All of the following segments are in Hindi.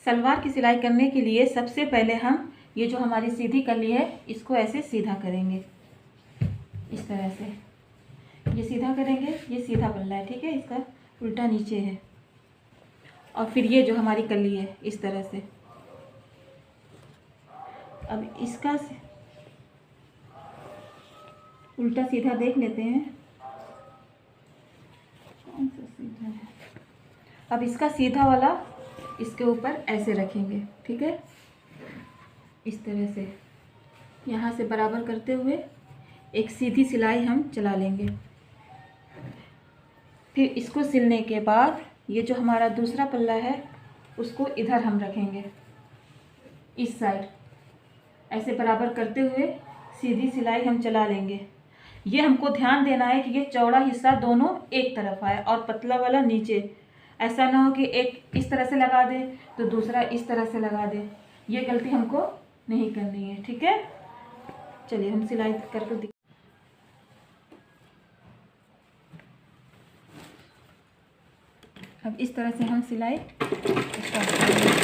सलवार की सिलाई करने के लिए सबसे पहले हम ये जो हमारी सीधी कली है इसको ऐसे सीधा करेंगे, इस तरह से ये सीधा करेंगे। ये सीधा पल्ला है, ठीक है, इसका उल्टा नीचे है। और फिर ये जो हमारी कली है इस तरह से, अब इसका उल्टा सीधा देख लेते हैं कौन सा सीधा है। अब इसका सीधा वाला इसके ऊपर ऐसे रखेंगे, ठीक है, इस तरह से यहाँ से बराबर करते हुए एक सीधी सिलाई हम चला लेंगे। फिर इसको सिलने के बाद ये जो हमारा दूसरा पल्ला है उसको इधर हम रखेंगे, इस साइड ऐसे बराबर करते हुए सीधी सिलाई हम चला लेंगे। ये हमको ध्यान देना है कि ये चौड़ा हिस्सा दोनों एक तरफ आए और पतला वाला नीचे। ऐसा ना हो कि एक इस तरह से लगा दे तो दूसरा इस तरह से लगा दे, ये गलती हमको नहीं करनी है, ठीक है। चलिए हम सिलाई करके अब इस तरह से हम सिलाई स्टार्ट करेंगे।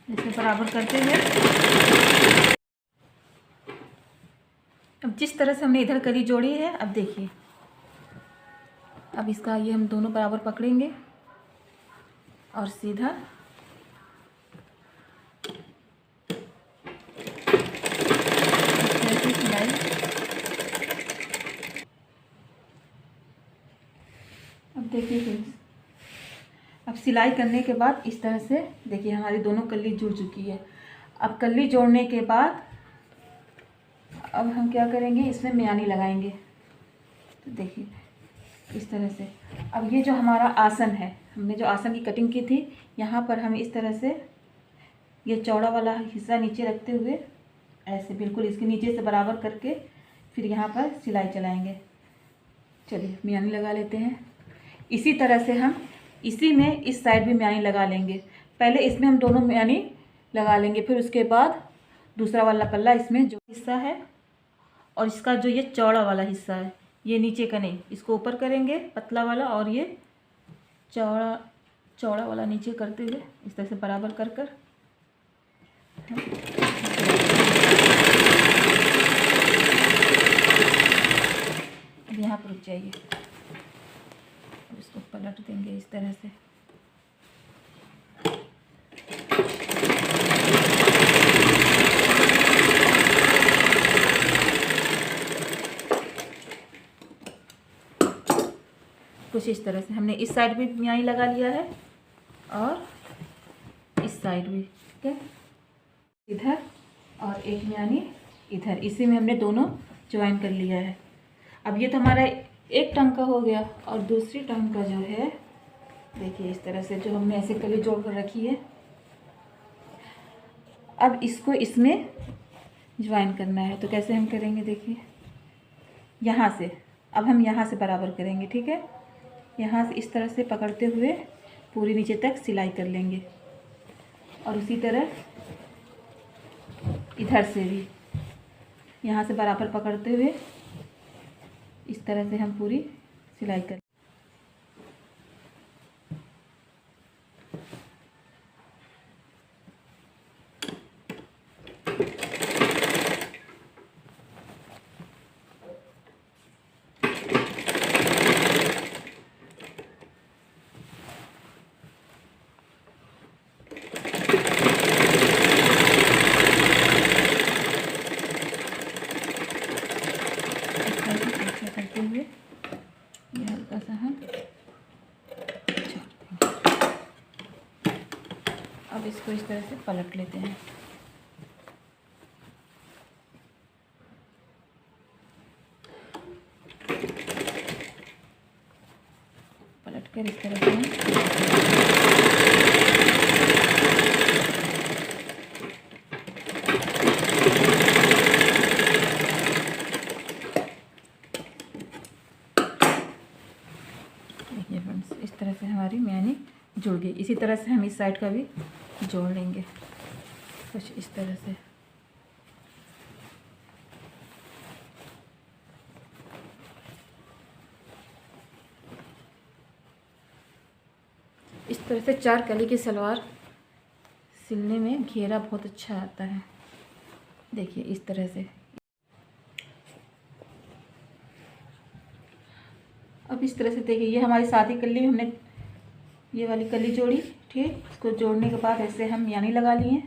इसे बराबर करते हुए अब जिस तरह से हमने इधर कली जोड़ी है, अब देखिए, अब इसका ये हम दोनों बराबर पकड़ेंगे और सीधा सिलाई। अब देखिए फ्रेंड्स, अब सिलाई करने के बाद इस तरह से देखिए हमारी दोनों कली जुड़ चुकी है। अब कली जोड़ने के बाद अब हम क्या करेंगे, इसमें मियानी लगाएंगे। तो देखिए इस तरह से अब ये जो हमारा आसन है, हमने जो आसन की कटिंग की थी, यहाँ पर हम इस तरह से ये चौड़ा वाला हिस्सा नीचे रखते हुए ऐसे बिल्कुल इसके नीचे से बराबर करके फिर यहाँ पर सिलाई चलाएंगे। चलिए मियानी लगा लेते हैं। इसी तरह से हम इसी में इस साइड भी मियानी लगा लेंगे। पहले इसमें हम दोनों मियानी लगा लेंगे, फिर उसके बाद दूसरा वाला पल्ला इसमें जो हिस्सा है और इसका जो ये चौड़ा वाला हिस्सा है, ये नीचे का नहीं, इसको ऊपर करेंगे पतला वाला, और ये चौड़ा वाला नीचे करते हुए इस तरह से बराबर कर कर अब यहाँ पर रुक जाइए। इसको पलट देंगे इस तरह से। कुछ इस तरह से हमने इस साइड भी मियानी लगा लिया है और इस साइड भी, ठीक है, इधर और एक मियानी इधर, इसी में हमने दोनों ज्वाइन कर लिया है। अब ये तो हमारा एक टंग का हो गया, और दूसरी टंग का जो है देखिए इस तरह से जो हमने ऐसे कली जोड़ कर रखी है, अब इसको इसमें ज्वाइन करना है। तो कैसे हम करेंगे, देखिए यहाँ से, अब हम यहाँ से बराबर करेंगे, ठीक है, यहाँ से इस तरह से पकड़ते हुए पूरी नीचे तक सिलाई कर लेंगे। और उसी तरह इधर से भी यहाँ से बराबर पकड़ते हुए इस तरह से हम पूरी सिलाई कर। करते हुए ये हल्का सा हम अब इसको इस तरह से पलट लेते हैं। पलट कर इस तरह से हम चलिए इसी तरह से हम इस साइड का भी जोड़ लेंगे कुछ इस तरह से। इस तरह से 4 कली की सलवार सिलने में घेरा बहुत अच्छा आता है। देखिए इस तरह से। अब इस तरह से देखिए ये हमारी सादी कली, हमने ये वाली कली जोड़ी, ठीक। इसको जोड़ने के बाद ऐसे हम म्यानी लगा लिए।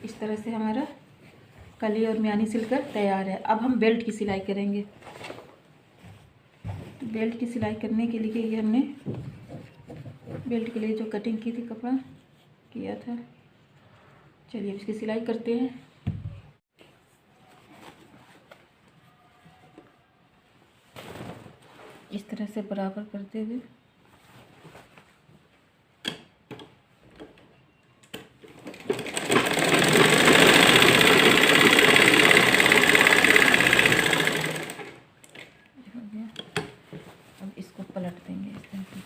इस तरह से हमारा कली और म्यानी सिलकर तैयार है। अब हम बेल्ट की सिलाई करेंगे। तो बेल्ट की सिलाई करने के लिए ये हमने बेल्ट के लिए जो कटिंग की थी, कपड़ा किया था, चलिए इसकी सिलाई करते हैं। इस तरह से बराबर करते हुए हो गया। अब इसको पलट देंगे इस तरह से।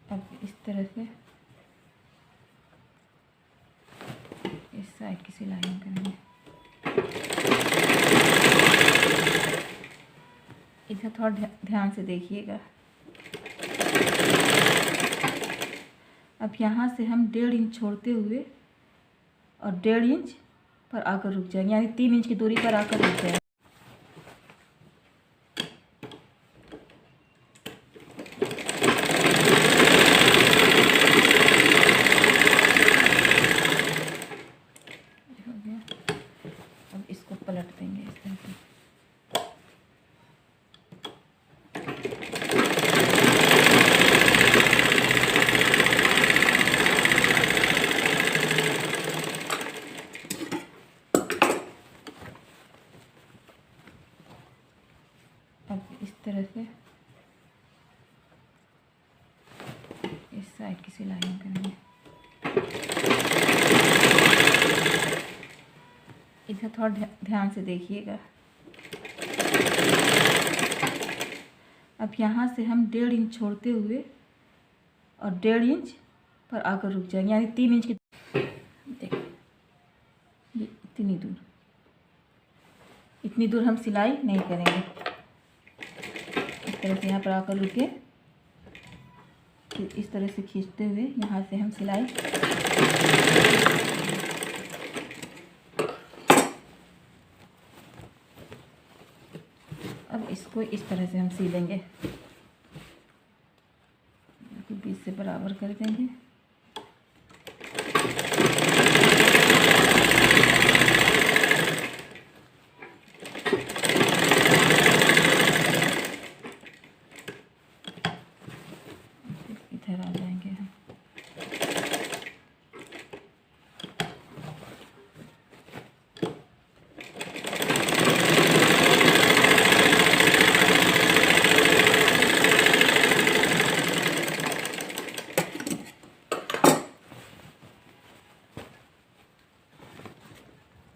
अब इस तरह से इस साइड की सिलाई करेंगे। इधर थोड़ा ध्यान से देखिएगा। अब यहाँ से हम 1.5 इंच छोड़ते हुए और 1.5 इंच पर आकर रुक जाएंगे, यानी 3 इंच की दूरी पर आकर रुक जाएंगे। अब इसको पलट देंगे इस तरह से। अब इस तरह से इस साइड की सिलाई करेंगे। इधर थोड़ा ध्यान से देखिएगा। अब यहाँ से हम 1.5 इंच छोड़ते हुए और 1.5 इंच पर आकर रुक जाएंगे, यानी 3 इंच की। देखिए ये इतनी दूर हम सिलाई नहीं करेंगे। इस तरह से यहाँ पर आकर रुके, फिर इस तरह से खींचते हुए यहाँ से हम सिलाई। अब इसको इस तरह से हम सिलेंगे, बीच से बराबर कर देंगे। इधर आ जाएंगे हम।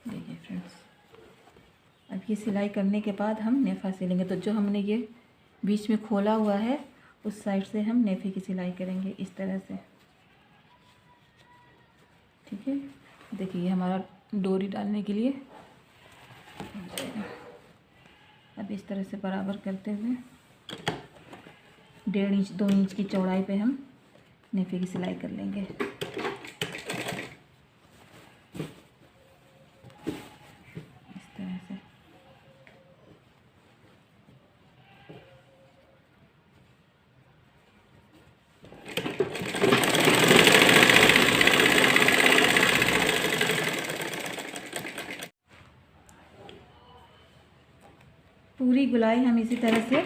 देखिए फ्रेंड्स, अब ये सिलाई करने के बाद हम नेफा सिलेंगे। तो जो हमने ये बीच में खोला हुआ है उस साइड से हम नेफे की सिलाई करेंगे इस तरह से, ठीक है। देखिए ये हमारा डोरी डालने के लिए हो जाएगा। अब इस तरह से बराबर करते हुए 1.5 इंच 2 इंच की चौड़ाई पे हम नेफे की सिलाई कर लेंगे। इस तरह से पूरी गुलाई हम इसी तरह से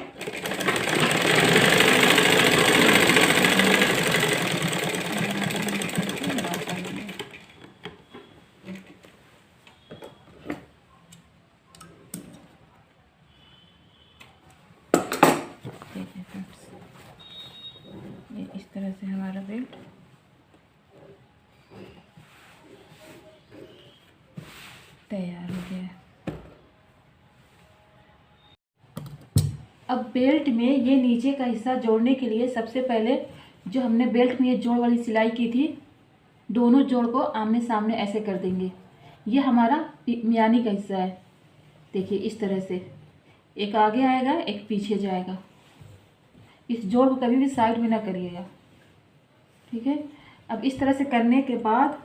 तैयार हो गया। अब बेल्ट में ये नीचे का हिस्सा जोड़ने के लिए सबसे पहले जो हमने बेल्ट में ये जोड़ वाली सिलाई की थी, दोनों जोड़ को आमने सामने ऐसे कर देंगे। ये हमारा मियानी का हिस्सा है। देखिए इस तरह से एक आगे आएगा, एक पीछे जाएगा। इस जोड़ को कभी भी साइड में ना करिएगा, ठीक है। अब इस तरह से करने के बाद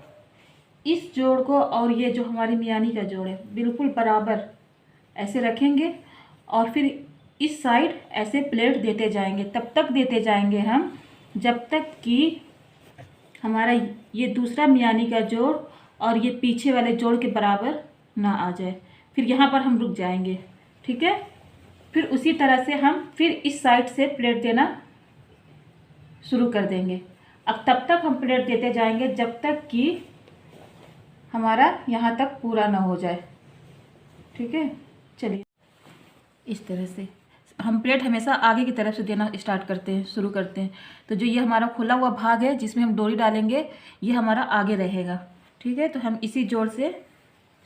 इस जोड़ को और ये जो हमारी मियानी का जोड़ है बिल्कुल बराबर ऐसे रखेंगे और फिर इस साइड ऐसे प्लेट देते जाएंगे। तब तक देते जाएंगे हम जब तक कि हमारा ये दूसरा मियानी का जोड़ और ये पीछे वाले जोड़ के बराबर ना आ जाए। फिर यहाँ पर हम रुक जाएंगे, ठीक है। फिर उसी तरह से हम फिर इस साइड से प्लेट देना शुरू कर देंगे। अब तब तक हम प्लेट देते जाएंगे जब तक कि हमारा यहाँ तक पूरा ना हो जाए, ठीक है। चलिए इस तरह से हम प्लेट हमेशा आगे की तरफ से देना स्टार्ट करते हैं, शुरू करते हैं। तो जो ये हमारा खुला हुआ भाग है जिसमें हम डोरी डालेंगे ये हमारा आगे रहेगा, ठीक है। तो हम इसी जोड़ से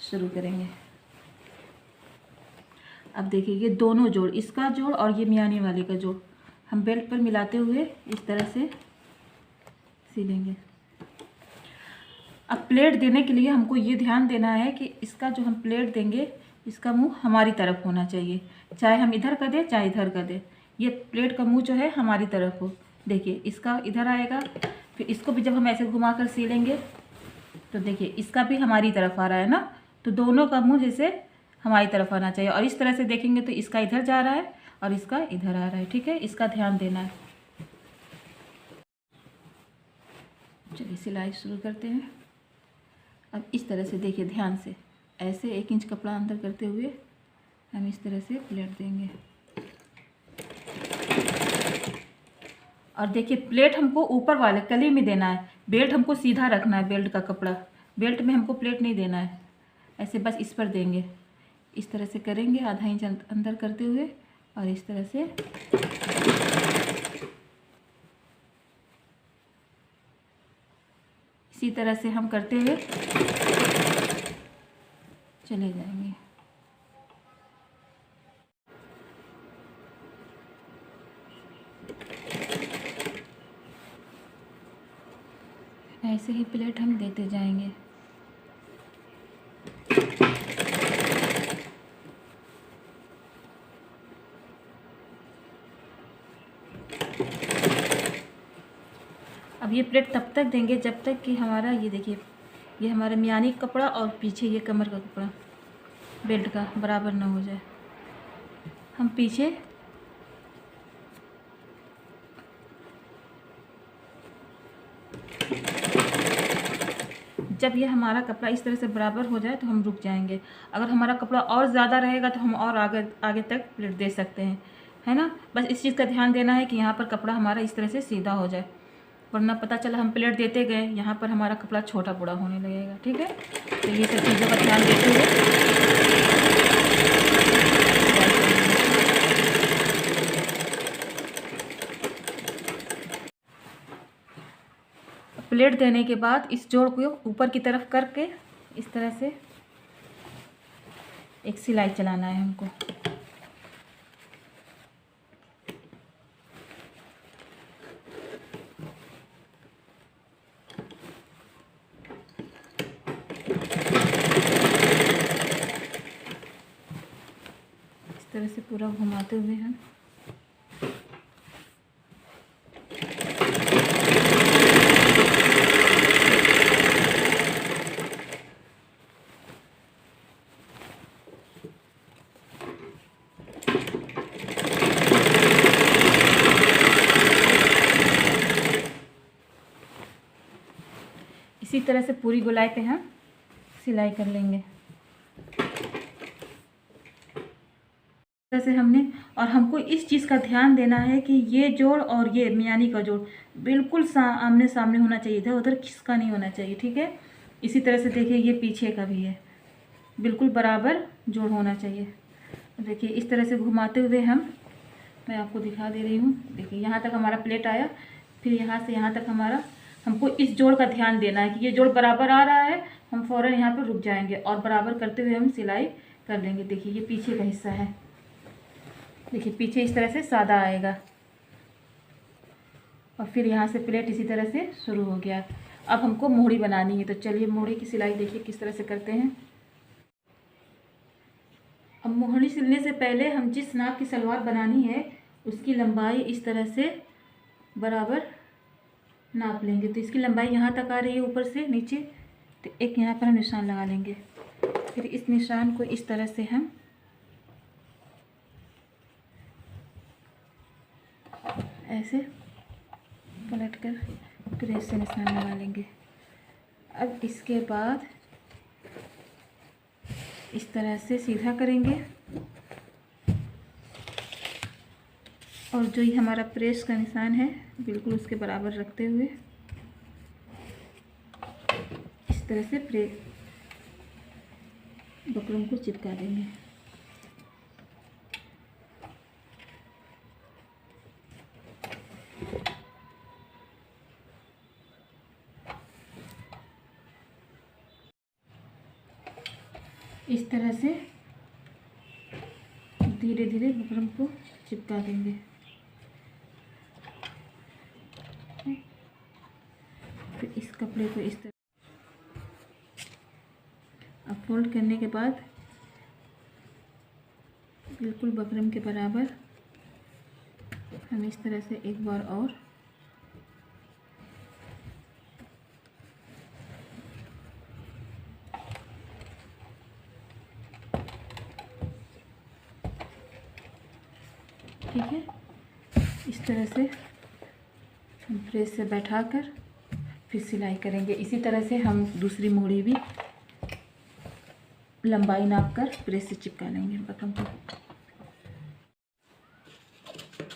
शुरू करेंगे। अब देखिए ये दोनों जोड़, इसका जोड़ और ये मियानी वाले का जोड़ हम बेल्ट पर मिलाते हुए इस तरह से सिलेंगे। अब प्लेट देने के लिए हमको ये ध्यान देना है कि इसका जो हम प्लेट देंगे इसका मुंह हमारी तरफ होना चाहिए। चाहे हम इधर कर दें चाहे इधर कर दें, ये प्लेट का मुंह जो है हमारी तरफ हो। देखिए इसका इधर आएगा, फिर इसको भी जब हम ऐसे घुमा कर सिलेंगे तो देखिए इसका भी हमारी तरफ आ रहा है ना। तो दोनों का मुंह जैसे हमारी तरफ आना चाहिए। और इस तरह से देखेंगे तो इसका इधर जा रहा है और इसका इधर आ रहा है, ठीक है। इसका ध्यान देना है। चलिए सिलाई शुरू करते हैं। अब इस तरह से देखिए ध्यान से ऐसे 1 इंच कपड़ा अंदर करते हुए हम इस तरह से प्लेट देंगे। और देखिए प्लेट हमको ऊपर वाले कली में देना है, बेल्ट हमको सीधा रखना है। बेल्ट का कपड़ा बेल्ट में हमको प्लेट नहीं देना है, ऐसे बस इस पर देंगे। इस तरह से करेंगे, आधा इंच अंदर करते हुए और इस तरह से इसी तरह से हम करते हुए चले जाएंगे। ऐसे ही प्लेट हम देते जाएंगे। अब ये प्लेट तब तक देंगे जब तक कि हमारा ये देखिए ये हमारा मियानी कपड़ा और पीछे ये कमर का कपड़ा बेल्ट का बराबर ना हो जाए। हम पीछे जब ये हमारा कपड़ा इस तरह से बराबर हो जाए तो हम रुक जाएंगे। अगर हमारा कपड़ा और ज़्यादा रहेगा तो हम और आगे आगे तक प्लेट दे सकते हैं, है ना। बस इस चीज़ का ध्यान देना है कि यहाँ पर कपड़ा हमारा इस तरह से सीधा हो जाए, वरना पता चला हम प्लेट देते गए यहाँ पर हमारा कपड़ा छोटा बड़ा होने लगेगा, ठीक है। तो ये सब चीज़ों का ध्यान देते हुए प्लेट देने के बाद इस जोड़ को ऊपर की तरफ करके इस तरह से एक सिलाई चलाना है हमको। इस तरह से पूरा घुमाते हुए हम इसी तरह से पूरी गोलाई पे हम सिलाई कर लेंगे। जैसे हमने और हमको इस चीज़ का ध्यान देना है कि ये जोड़ और ये मियानी का जोड़ बिल्कुल आमने सामने होना चाहिए, इधर उधर खिसका नहीं होना चाहिए, ठीक है। इसी तरह से देखिए ये पीछे का भी है, बिल्कुल बराबर जोड़ होना चाहिए। देखिए इस तरह से घुमाते हुए मैं आपको दिखा दे रही हूँ। देखिए यहाँ तक हमारा प्लेट आया, फिर यहाँ से यहाँ तक हमारा हमको इस जोड़ का ध्यान देना है कि ये जोड़ बराबर आ रहा है, हम फ़ौरन यहाँ पर रुक जाएंगे और बराबर करते हुए हम सिलाई कर लेंगे। देखिए ये पीछे का हिस्सा है, देखिए पीछे इस तरह से सादा आएगा और फिर यहाँ से प्लेट इसी तरह से शुरू हो गया। अब हमको मोहरी बनानी है, तो चलिए मोहरी की सिलाई देखिए किस तरह से करते हैं। अब मोहरी सिलने से पहले हम जिस नाप की सलवार बनानी है उसकी लंबाई इस तरह से बराबर नाप लेंगे। तो इसकी लंबाई यहाँ तक आ रही है ऊपर से नीचे, तो एक यहाँ पर हम निशान लगा लेंगे। फिर इस निशान को इस तरह से हम ऐसे पलट कर प्रेस से निशान लगा लेंगे। अब इसके बाद इस तरह से सीधा करेंगे और जो ये हमारा प्रेस का निशान है बिल्कुल उसके बराबर रखते हुए इस तरह से बकरम को चिपका देंगे। इस तरह से धीरे धीरे बकरम को चिपका देंगे। फिर इस कपड़े को इस तरह अब फोल्ड करने के बाद बिल्कुल बकरम के बराबर हम इस तरह से एक बार और ठीक है, इस तरह से हम प्रेस से बैठाकर फिर सिलाई करेंगे। इसी तरह से हम दूसरी मोहरी भी लंबाई नाप कर प्रेस से चिपका लेंगे बटन को।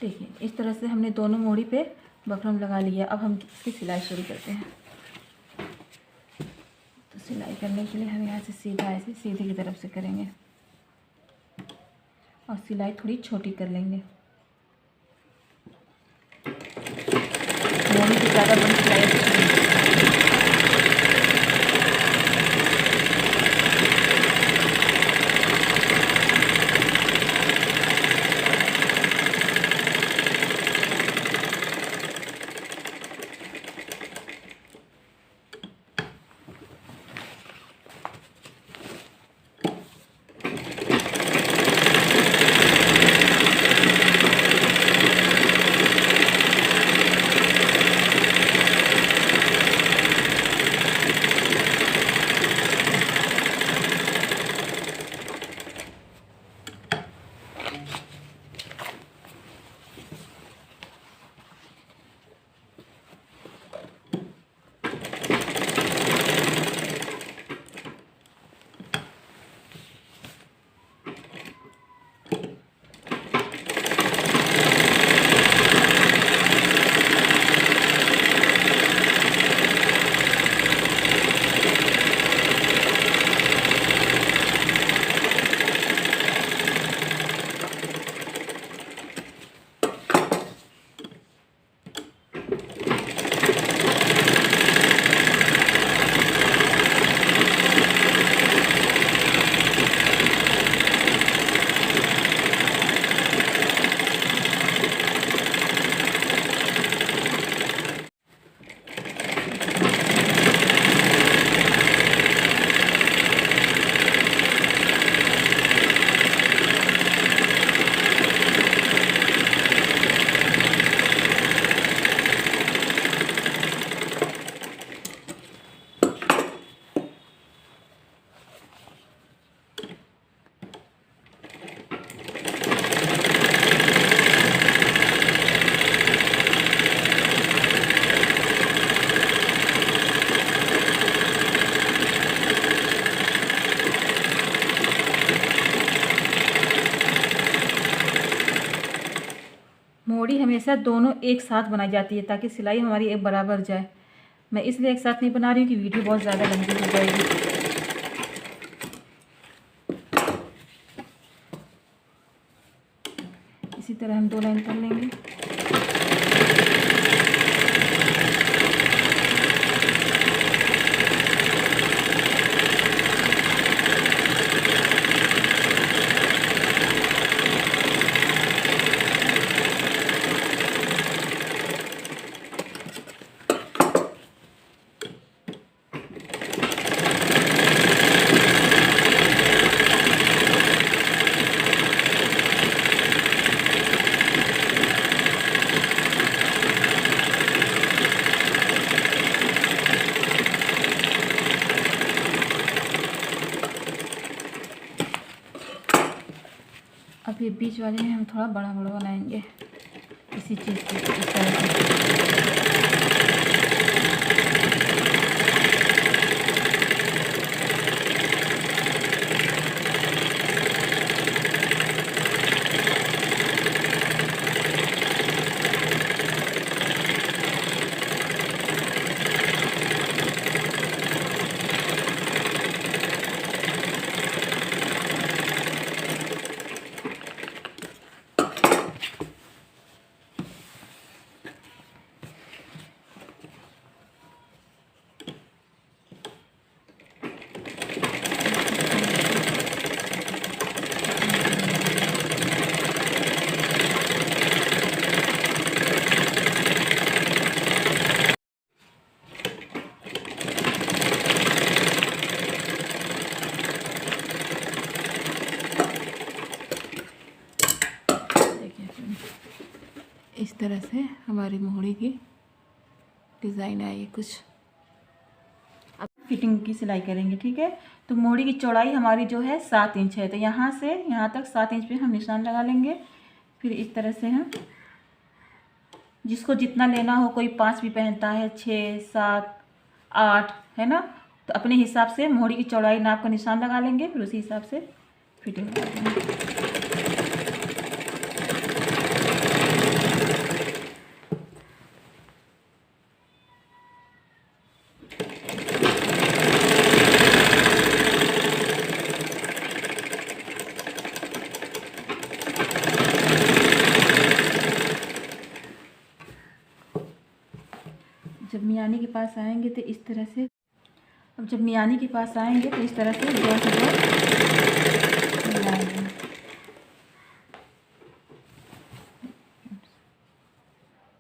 देखिए इस तरह से हमने दोनों मोहरी पे बकरम लगा लिया। अब हम इसकी सिलाई शुरू करते हैं। तो सिलाई करने के लिए हम यहाँ से सीधा ऐसे सीधे की तरफ से करेंगे और सिलाई थोड़ी छोटी कर लेंगे। मोहरी से ज़्यादा बड़ी सिलाई मोहरी हमेशा दोनों एक साथ बनाई जाती है ताकि सिलाई हमारी एक बराबर जाए। मैं इसलिए एक साथ नहीं बना रही हूँ कि वीडियो बहुत ज़्यादा लंबी हो जाएगी। इसी तरह हम 2 लाइन कर लेंगे। अब ये बीच वाले में हम थोड़ा बड़ा बड़ा बनाएंगे इसी चीज़ को इस तरह से। इस तरह से हमारी मोहरी की डिज़ाइन आई है कुछ। अब फिटिंग की सिलाई करेंगे, ठीक है। तो मोहरी की चौड़ाई हमारी जो है 7 इंच है, तो यहाँ से यहाँ तक 7 इंच पे हम निशान लगा लेंगे। फिर इस तरह से हम, जिसको जितना लेना हो, कोई 5 भी पहनता है, 6, 7, 8, है ना, तो अपने हिसाब से मोहरी की चौड़ाई नाप का निशान लगा लेंगे। फिर उसी हिसाब से फिटिंग कर देंगे। जब मियानी के पास आएंगे तो इस तरह से, अब जब मियानी के पास आएंगे तो इस तरह से दो से दो मिलाएंगे।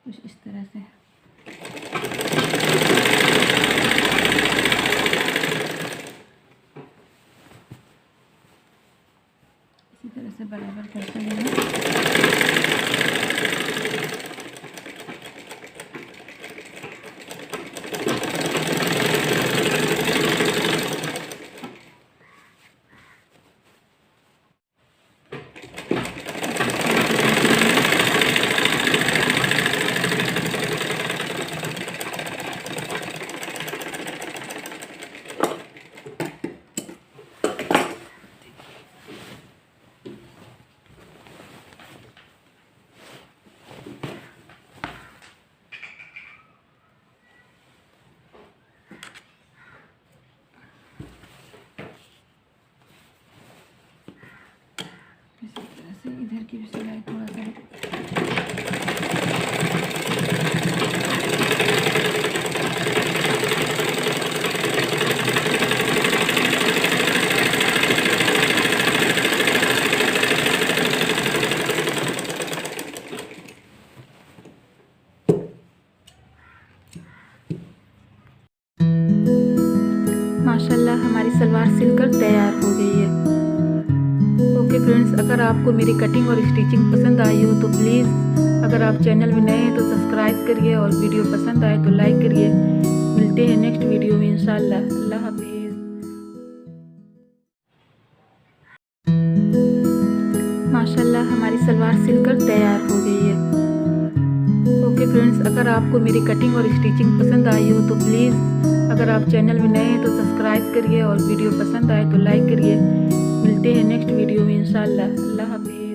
कुछ इस तरह से इसी तरह से बराबर करते हैं। इधर की भी सिलाई थोड़ा सा माशाल्लाह हमारी सलवार सिलकर तैयार हो गई है। ओके फ्रेंड्स, अगर आपको मेरी कटिंग और स्टिचिंग पसंद आई हो तो प्लीज़, अगर आप चैनल में नए हैं तो सब्सक्राइब करिए और वीडियो पसंद आए तो लाइक करिए। मिलते हैं नेक्स्ट वीडियो में इंशाल्लाह। अल्लाह हाफिज़। माशाल्लाह हमारी सलवार सिलकर तैयार हो गई है। ओके फ्रेंड्स, अगर आपको मेरी कटिंग और स्टिचिंग पसंद आई हो तो प्लीज़, अगर आप चैनल में नए हैं तो सब्सक्राइब करिए और वीडियो पसंद आए तो लाइक करिए। मिलते हैं नेक्स्ट वीडियो में इंशाल्लाह। अल्लाह हाफिज़।